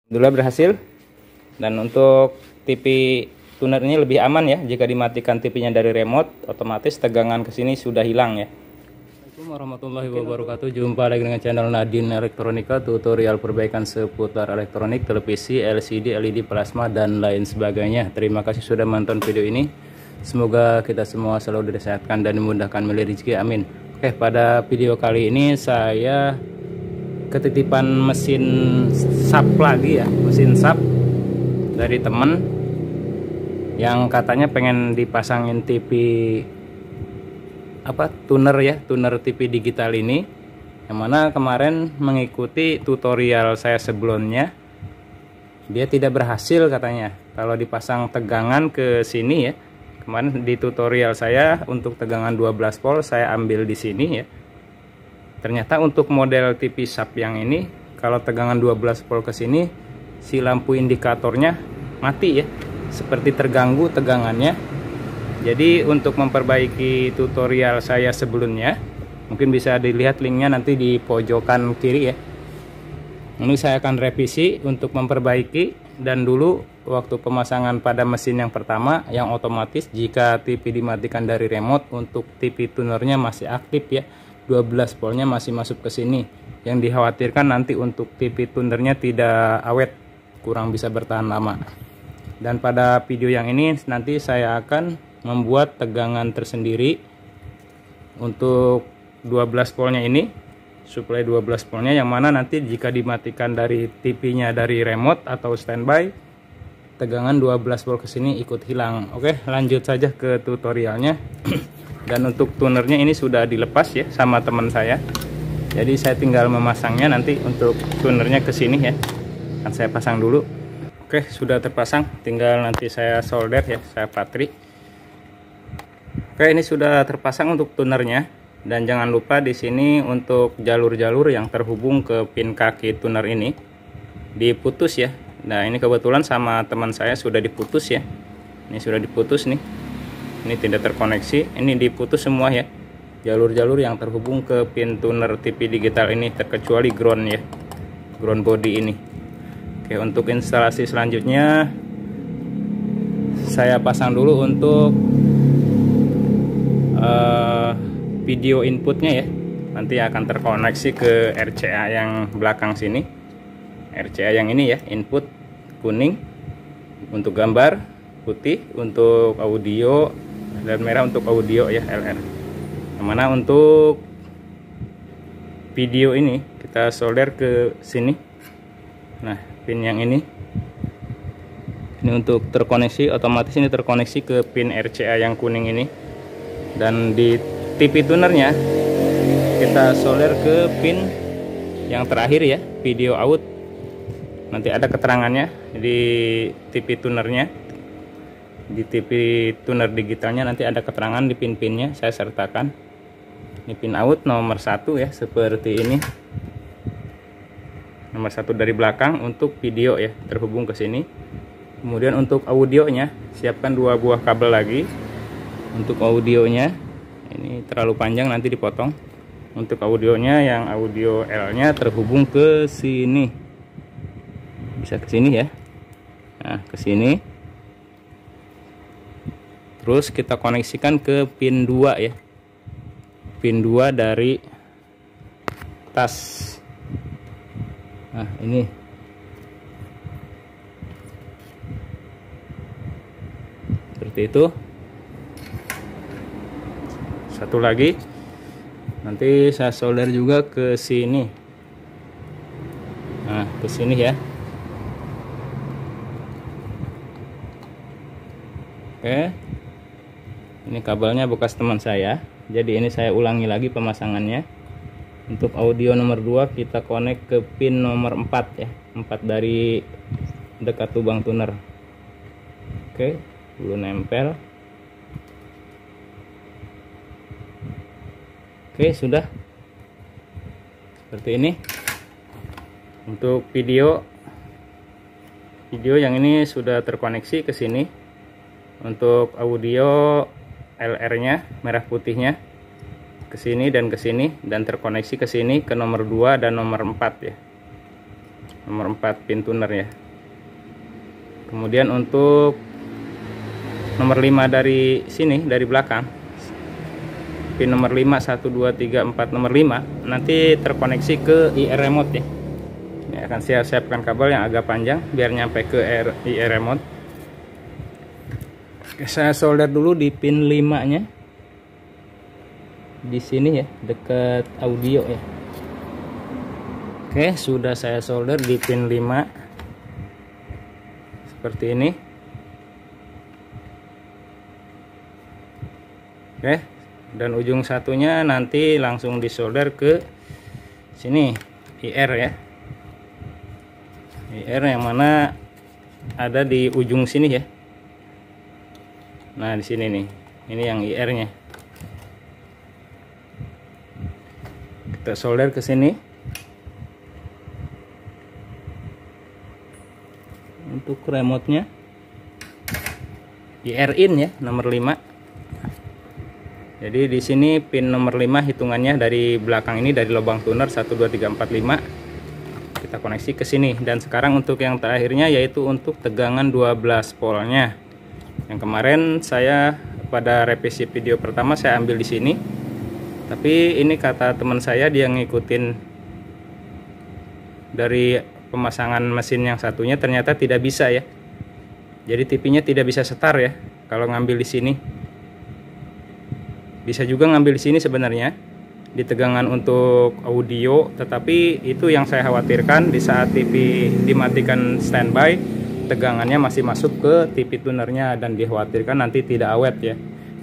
Alhamdulillah berhasil. Dan untuk TV tuner ini lebih aman ya, jika dimatikan TV-nya dari remote, otomatis tegangan ke sini sudah hilang ya. Assalamualaikum warahmatullahi wabarakatuh. Jumpa lagi dengan channel Nadine Elektronika, tutorial perbaikan seputar elektronik, televisi, LCD, LED, plasma dan lain sebagainya. Terima kasih sudah menonton video ini. Semoga kita semua selalu disehatkan dan dimudahkan melalui rezeki, amin. Oke, pada video kali ini saya ketitipan mesin sap lagi ya, mesin sap dari temen yang katanya pengen dipasangin TV tuner ya, tuner TV digital ini, yang mana kemarin mengikuti tutorial saya sebelumnya dia tidak berhasil katanya kalau dipasang tegangan ke sini ya. Kemarin di tutorial saya untuk tegangan 12 volt saya ambil di sini ya. Ternyata untuk model TV sap yang ini, kalau tegangan 12 volt ke sini, si lampu indikatornya mati ya, seperti terganggu tegangannya. Jadi untuk memperbaiki tutorial saya sebelumnya, mungkin bisa dilihat linknya nanti di pojokan kiri ya. Ini saya akan revisi untuk memperbaiki. Dan dulu waktu pemasangan pada mesin yang pertama, yang otomatis jika TV dimatikan dari remote, untuk TV tunernya masih aktif ya, 12 voltnya masih masuk ke sini. Yang dikhawatirkan nanti untuk TV tunernya tidak awet, kurang bisa bertahan lama. Dan pada video yang ini nanti saya akan membuat tegangan tersendiri untuk 12 voltnya ini, suplai 12 voltnya, yang mana nanti jika dimatikan dari TV-nya dari remote atau standby, tegangan 12 volt ke sini ikut hilang. Oke, lanjut saja ke tutorialnya. Dan untuk tunernya ini sudah dilepas ya sama teman saya. Jadi saya tinggal memasangnya nanti untuk tunernya ke sini ya. Akan saya pasang dulu. Oke, sudah terpasang. Tinggal nanti saya solder ya, saya patri. Oke, ini sudah terpasang untuk tunernya. Dan jangan lupa di sini untuk jalur-jalur yang terhubung ke pin kaki tuner ini diputus ya. Nah, ini kebetulan sama teman saya sudah diputus ya. Ini sudah diputus nih. Ini tidak terkoneksi, ini diputus semua ya, jalur-jalur yang terhubung ke pin tuner TV digital ini, terkecuali ground ya, ground body ini. Oke, untuk instalasi selanjutnya saya pasang dulu untuk video inputnya ya, nanti akan terkoneksi ke RCA yang belakang sini. RCA yang ini ya, input kuning untuk gambar, putih untuk audio, dan merah untuk audio ya, LR. Yang mana untuk video ini kita solder ke sini. Nah, pin yang ini untuk terkoneksi, otomatis ini terkoneksi ke pin RCA yang kuning ini. Dan di TV tunernya kita solder ke pin yang terakhir ya, video out. Nanti ada keterangannya di TV tunernya. Di TV tuner digitalnya nanti ada keterangan di pin-pinnya, saya sertakan. Ini pin out nomor 1 ya, seperti ini. Nomor 1 dari belakang untuk video ya, terhubung ke sini. Kemudian untuk audionya, siapkan 2 buah kabel lagi. Untuk audionya, ini terlalu panjang nanti dipotong. Untuk audionya, yang audio L-nya terhubung ke sini. Bisa ke sini ya. Nah, ke sini. Terus kita koneksikan ke pin 2 ya, pin 2 dari tas. Nah, ini seperti itu. Satu lagi nanti saya solder juga ke sini. Nah, ke sini ya. Oke, ini kabelnya bekas teman saya, jadi ini saya ulangi lagi pemasangannya. Untuk audio nomor 2 kita connect ke pin nomor 4 ya, 4 dari dekat lubang tuner. Oke, belum nempel. Oke, sudah seperti ini. Untuk video yang ini sudah terkoneksi ke sini. Untuk audio LR-nya, merah putihnya, ke sini dan ke sini, dan terkoneksi ke sini ke nomor 2 dan nomor 4 ya. nomor 4 pin tuner ya. Kemudian untuk nomor 5 dari sini, dari belakang, pin nomor 5, 1, 2, 3, 4, nomor 5 nanti terkoneksi ke IR remote ya. Ini akan saya siapkan kabel yang agak panjang biar nyampe ke IR remote. Oke, saya solder dulu di pin 5 nya di sini ya, dekat audio ya. Oke, sudah saya solder di pin 5 seperti ini. Oke, dan ujung satunya nanti langsung disolder ke sini, IR ya. IR yang mana ada di ujung sini ya. Nah, di sini nih. Ini yang IR-nya. Kita solder ke sini. Untuk remote-nya IR in ya, nomor 5. Jadi di sini pin nomor 5 hitungannya dari belakang ini, dari lubang tuner 1, 2, 3, 4, 5 kita koneksi ke sini. Dan sekarang untuk yang terakhirnya yaitu untuk tegangan 12 voltnya. Yang kemarin saya pada revisi video pertama saya ambil di sini. Tapi ini kata teman saya, dia ngikutin dari pemasangan mesin yang satunya ternyata tidak bisa ya. Jadi TV-nya tidak bisa setar ya kalau ngambil di sini. Bisa juga ngambil di sini sebenarnya di tegangan untuk audio, tetapi itu yang saya khawatirkan di saat TV dimatikan standby, tegangannya masih masuk ke TV tunernya dan dikhawatirkan nanti tidak awet ya.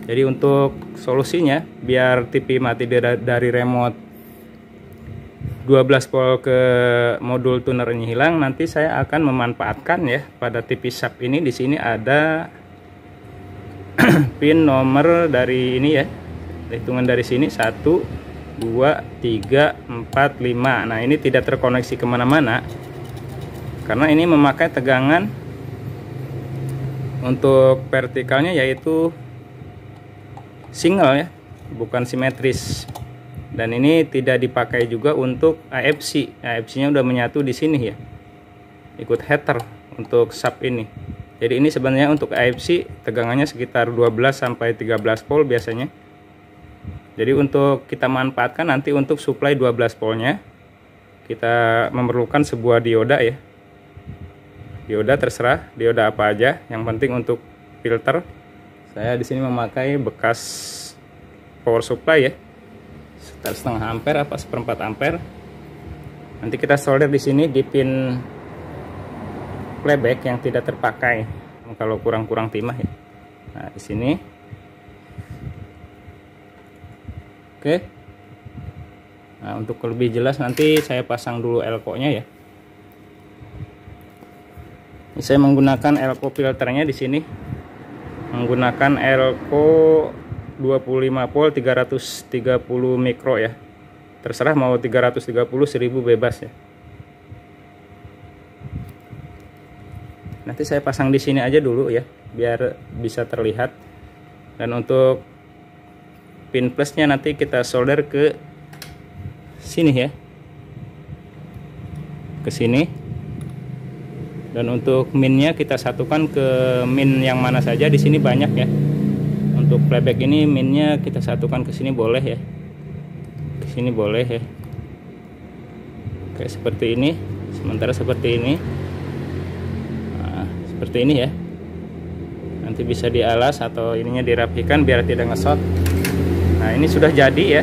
Jadi untuk solusinya biar TV mati dari remote 12 volt ke modul tuner ini hilang, nanti saya akan memanfaatkan ya pada TV sub ini. Di sini ada pin nomor dari ini ya, hitungan dari sini 1, 2, 3, 4, 5. Nah, ini tidak terkoneksi kemana-mana karena ini memakai tegangan untuk vertikalnya yaitu single ya, bukan simetris. Dan ini tidak dipakai juga untuk AFC. AFC-nya udah menyatu di sini ya, ikut heater untuk sub ini. Jadi ini sebenarnya untuk AFC tegangannya sekitar 12 sampai 13 volt biasanya. Jadi untuk kita manfaatkan nanti untuk supply 12 voltnya, kita memerlukan sebuah dioda ya. Dioda terserah, dioda apa aja. Yang penting untuk filter, saya di sini memakai bekas power supply ya, sekitar setengah ampere apa seperempat ampere. Nanti kita solder di sini di pin playback yang tidak terpakai kalau kurang-kurang timah ya. Nah, di sini. Oke. Nah, untuk lebih jelas nanti saya pasang dulu elko-nya ya. Ini saya menggunakan elko filternya di sini. Menggunakan elko 25 volt 330 mikro ya. Terserah mau 330, 1000 bebas ya. Nanti saya pasang di sini aja dulu ya, biar bisa terlihat. Dan untuk pin plusnya nanti kita solder ke sini ya, ke sini. Dan untuk minnya kita satukan ke min yang mana saja. Di sini banyak ya. Untuk playback ini minnya kita satukan ke sini boleh ya, ke sini boleh ya, kayak seperti ini. Sementara seperti ini, nah, seperti ini ya. Nanti bisa dialas atau ininya dirapikan biar tidak ngesot. Nah, ini sudah jadi ya.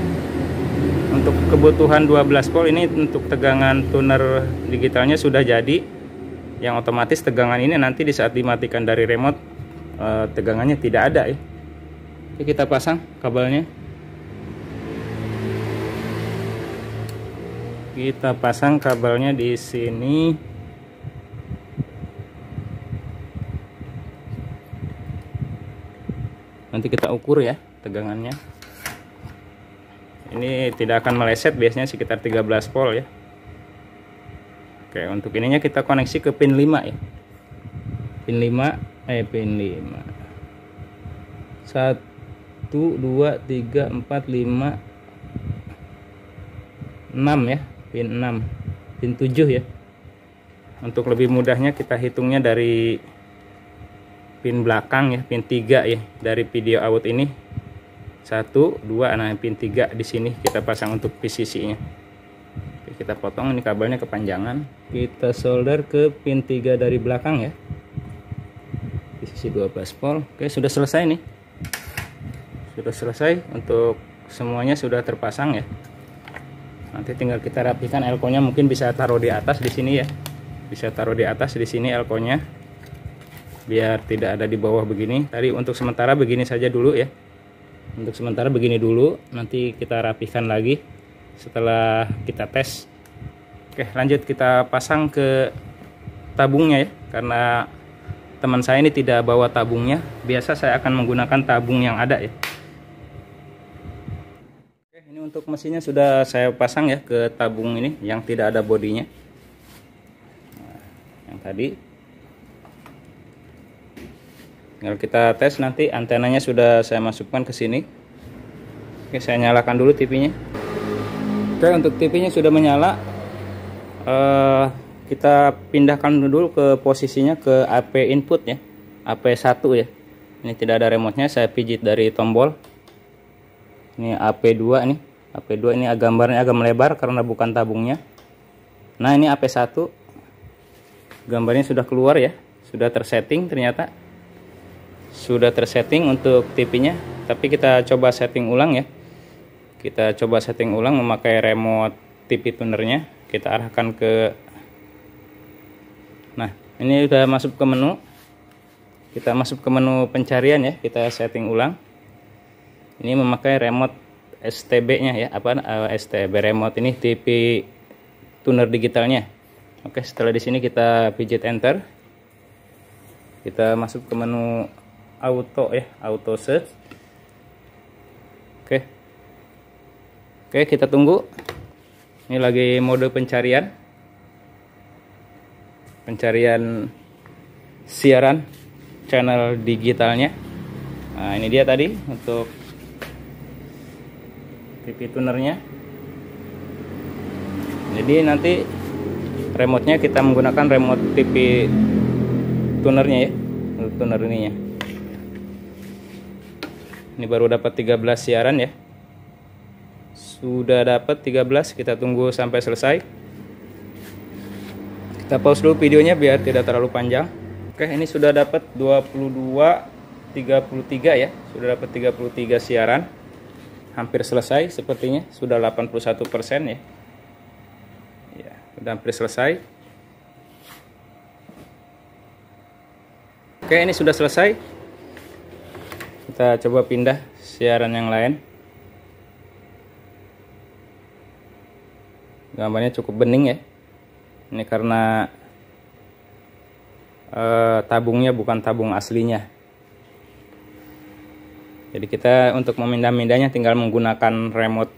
Untuk kebutuhan 12 volt ini untuk tegangan tuner digitalnya sudah jadi. Yang otomatis tegangan ini nanti di saat dimatikan dari remote tegangannya tidak ada ya. Oke, kita pasang kabelnya. Kita pasang kabelnya di sini. Nanti kita ukur ya tegangannya. Ini tidak akan meleset, biasanya sekitar 13 volt ya. Oke, untuk ininya kita koneksi ke pin 5 ya. Pin 5, pin 5. 1, 2, 3, 4, 5, 6 ya. Pin 6, pin 7 ya. Untuk lebih mudahnya kita hitungnya dari pin belakang ya, pin 3 ya dari video out ini. 1, 2, nah pin 3 di sini kita pasang untuk PCC-nya. Oke, kita potong, ini kabelnya kepanjangan. Kita solder ke pin 3 dari belakang ya. PCC 12 volt. Oke, sudah selesai nih. Sudah selesai, untuk semuanya sudah terpasang ya. Nanti tinggal kita rapikan elko-nya, mungkin bisa taruh di atas di sini ya. Bisa taruh di atas di sini elko-nya, biar tidak ada di bawah begini. Tadi untuk sementara begini saja dulu ya. Untuk sementara begini dulu, nanti kita rapikan lagi setelah kita tes. Oke, lanjut kita pasang ke tabungnya ya. Karena teman saya ini tidak bawa tabungnya, biasa saya akan menggunakan tabung yang ada ya. Oke, ini untuk mesinnya sudah saya pasang ya ke tabung ini yang tidak ada bodinya. Yang tadi tinggal kita tes, nanti antenanya sudah saya masukkan ke sini. Oke, saya nyalakan dulu TV-nya. Oke, untuk TV-nya sudah menyala. Kita pindahkan dulu ke posisinya ke AP input ya, AP1 ya. Ini tidak ada remote-nya, saya pijit dari tombol. Ini AP2 nih. AP2 ini gambarnya agak melebar karena bukan tabungnya. Nah, ini AP1. Gambarnya sudah keluar ya, sudah tersetting, ternyata sudah tersetting untuk TV-nya. Tapi kita coba setting ulang ya. Kita coba setting ulang memakai remote TV tunernya. Kita arahkan ke, nah ini udah masuk ke menu. Kita masuk ke menu pencarian ya, kita setting ulang. Ini memakai remote STB-nya ya, STB remote ini TV tuner digitalnya. Oke, setelah di sini kita pijit enter. Kita masuk ke menu auto ya, auto search. Oke. Oke, kita tunggu. Ini lagi mode pencarian. Pencarian siaran channel digitalnya. Nah, ini dia tadi untuk TV tunernya. Jadi nanti remote-nya kita menggunakan remote TV tunernya ya, untuk tuner ininya. Ini baru dapat 13 siaran ya. Sudah dapat 13, kita tunggu sampai selesai. Kita pause dulu videonya biar tidak terlalu panjang. Oke, ini sudah dapat 33 ya. Sudah dapat 33 siaran. Hampir selesai sepertinya, sudah 81% ya. Ya, sudah hampir selesai. Oke, ini sudah selesai. Kita coba pindah siaran yang lain. Gambarnya cukup bening ya. Ini karena tabungnya bukan tabung aslinya. Jadi kita untuk memindah-mindahnya tinggal menggunakan remote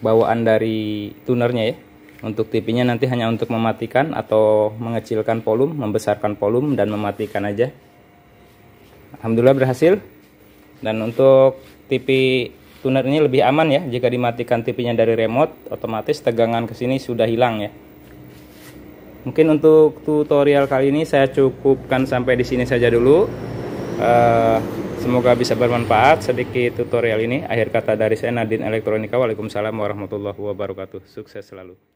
bawaan dari tunernya ya. Untuk TV-nya nanti hanya untuk mematikan atau mengecilkan volume, membesarkan volume, dan mematikan aja. Alhamdulillah berhasil. Dan untuk TV tuner ini lebih aman ya, jika dimatikan TV-nya dari remote, otomatis tegangan ke sini sudah hilang ya. Mungkin untuk tutorial kali ini saya cukupkan sampai di sini saja dulu. Semoga bisa bermanfaat sedikit tutorial ini. Akhir kata dari saya, Nadin Elektronika. Waalaikumsalam warahmatullahi wabarakatuh. Sukses selalu.